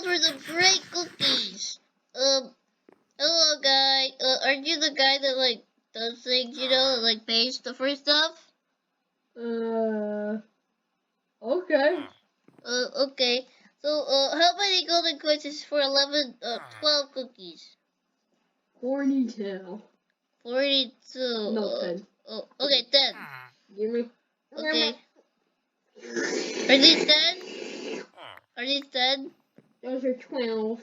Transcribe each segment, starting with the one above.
those were some great cookies. Hello, guy. Aren't you the guy that like does things? You know, like pays for stuff? Okay. Okay. So, how many golden coins is for 12 cookies? 42. 42. No, 10. Oh, okay, 10. Give me. Okay. Are these 10? Are these 10? Those are 12.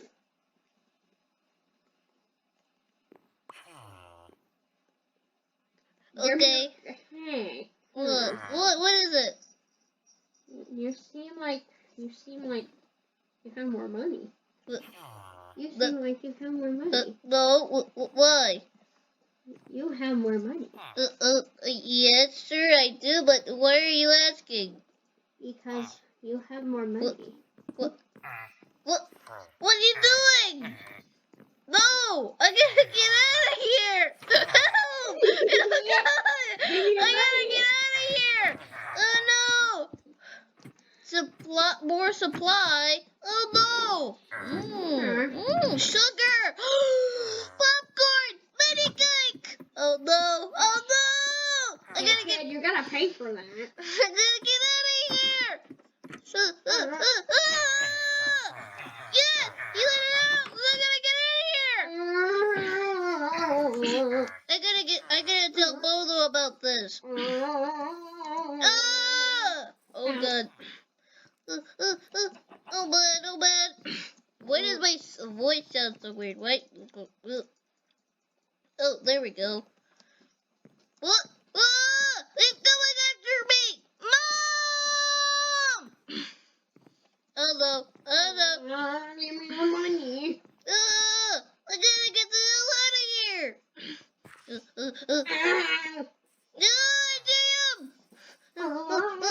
Okay. Hey. What is it? You seem like you have more money. You seem like you have more money. No. Why? You have more money. Yes, sure I do, but why are you asking? Because you have more money. What are you doing? No! I gotta get out of here! Help! Oh, God! I gotta get out of here! Oh no! More supply? Oh no! Sugar! Popcorn! Mini cake! Oh no! Oh no! I gotta get. You gotta pay for that. I gotta get out of here! Yes! You let it out! I gotta get out of here! I gotta tell Bodo about this. Ah! Oh god. Oh bad, oh bad. Why does my voice sound so weird? Wait. Oh, there we go. What? Ah! It's coming after me! Mom! Hello. Hello. Give me your money. Ah! I gotta get the hell out of here! Damn! Mom!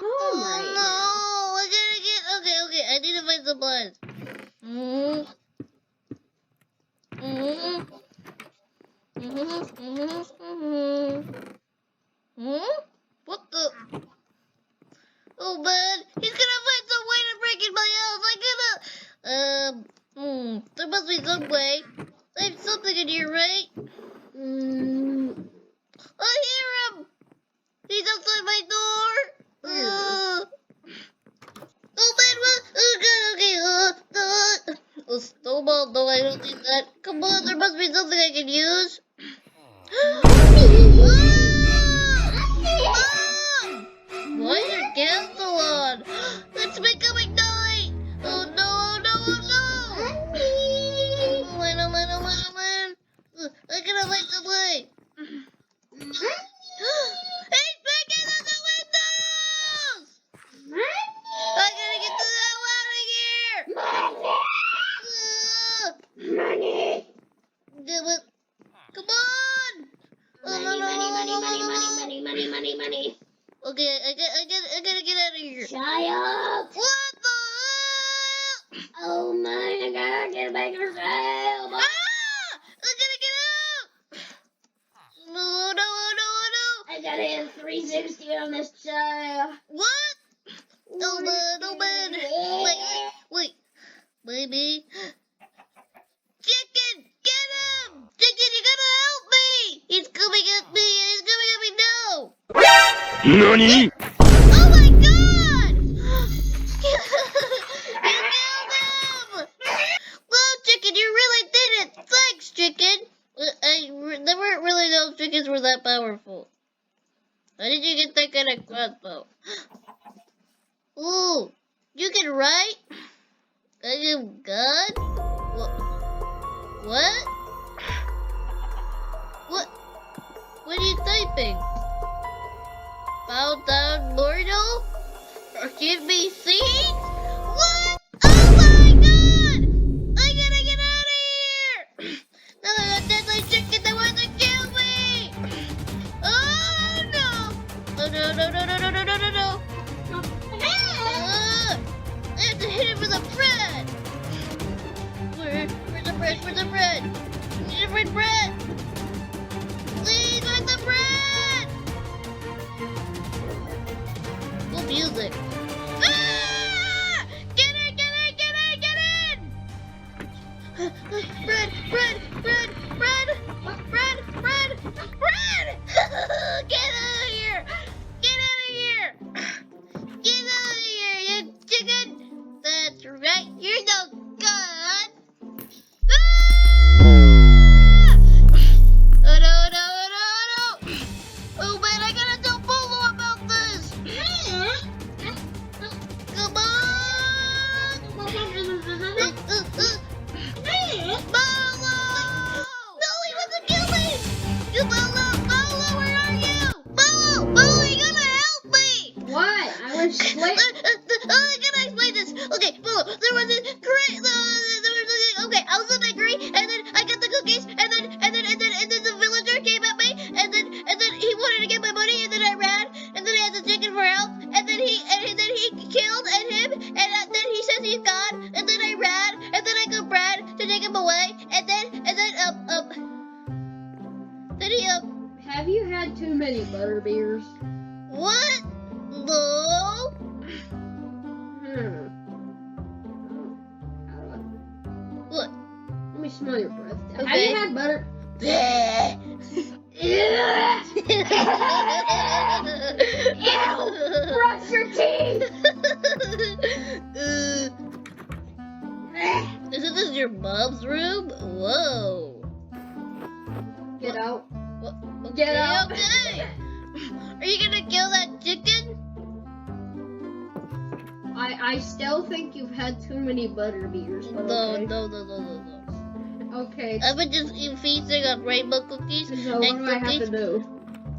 Oh no! I gotta get. Okay. I need to find some blood. What the? Oh man, he's gonna find some way to break in my house. There must be some way. There's something in here, right? I hear him. He's outside my door. Oh man, what? Oh god, okay. Oh, snowball, no, I don't need that. Come on, there must be something I can use. Mom! Why is your candle on? It's becoming night. Oh no, oh no, oh no. Oh man. I gotta find some way. He's breaking in the windows! I gotta get the hell out of here! Money. Come on! Money. Okay, I gotta get out of here. Shut up. What the hell? Oh my god, get back yourself. Ah! I gotta get out! Oh no. I gotta hit 360 on this child. What? Oh man. Wait. Baby. Chicken, get him! Chicken, you gotta help me! He's coming at me now! NANI?! Oh my god! You killed him! Well, Chicken, you really did it! Thanks, Chicken! There weren't really those chickens were that powerful. How did you get that kind of crossbow? Ooh, you can write? I am God? What? What are you typing? Bow down, mortal? Or give me seeds? What? Oh my god! I gotta get out of here! Now that deadly chicken that wants to kill me! Oh no! Oh no. I have to hit it with a bread! Where's the bread? I need to find bread! Please, where's the bread? Cool music. Ah! smell your breath. Have Okay. you had butter? Ew! Brush your teeth! Isn't this your mom's room? Whoa. Get out. Okay, Get out. okay. Are you gonna kill that chicken? I still think you've had too many butter beers. But No, okay. no. Okay. I've been just feasting on rainbow cookies So what and do I have to cookies. do?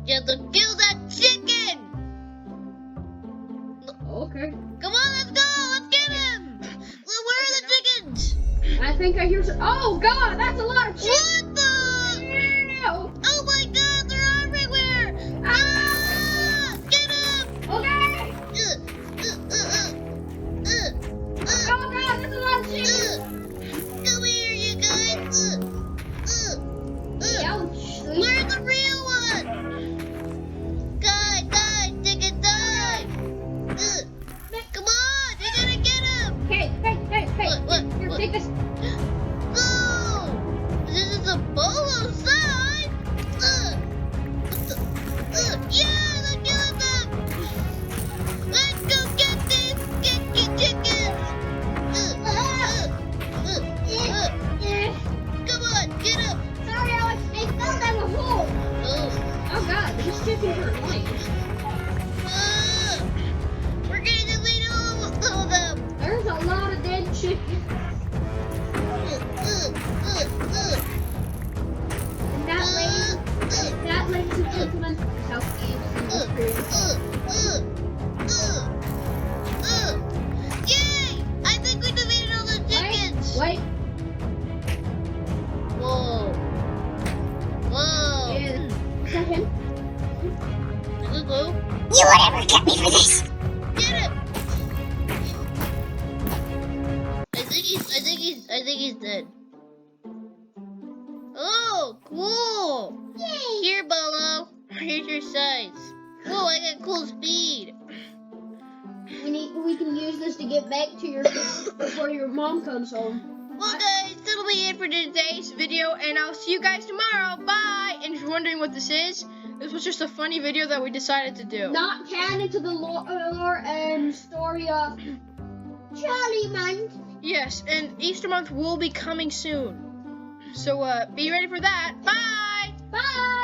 You have to kill that chicken! Okay. Come on, let's go! Let's get him! Where are the chickens? I think I hear some. Oh God, that's a lot of chicken. What the? Ew. Oh my god, they're everywhere! Ah! Get him! Okay. Oh God, that's a lot of chicken. Come here, you guys! Ouch. Where's the real one? Die, chicken, die! Come on, you gotta get him! Hey. What? Here, take this. Oh! This is a polo sign! Yeah, let's kill them! Let's go get these chickens! Come on, get up! Sorry, Alex. I fell down a hole. Oh, Oh God, these chickens are annoying. we're gonna delete all of them! There's a lot of dead chickens. And that, ladies and gentlemen, is how KFC was created. Yay! I think we deleted all the chickens! Wait. Whoa. Is that him? Is it Lou? You would ever get me for this! Get him! I think he's dead. Oh, cool! Yay! Here, Bolo. Here's your size. Whoa, I got cool speed. We can use this to get back to your before your mom comes home. Well, guys, that'll be it for today's video, and I'll see you guys tomorrow. Bye! And if you're wondering what this is, this was just a funny video that we decided to do. Not canon to the lore and story of Charlie Man. Yes, and Easter month will be coming soon. So be ready for that. Bye! Bye.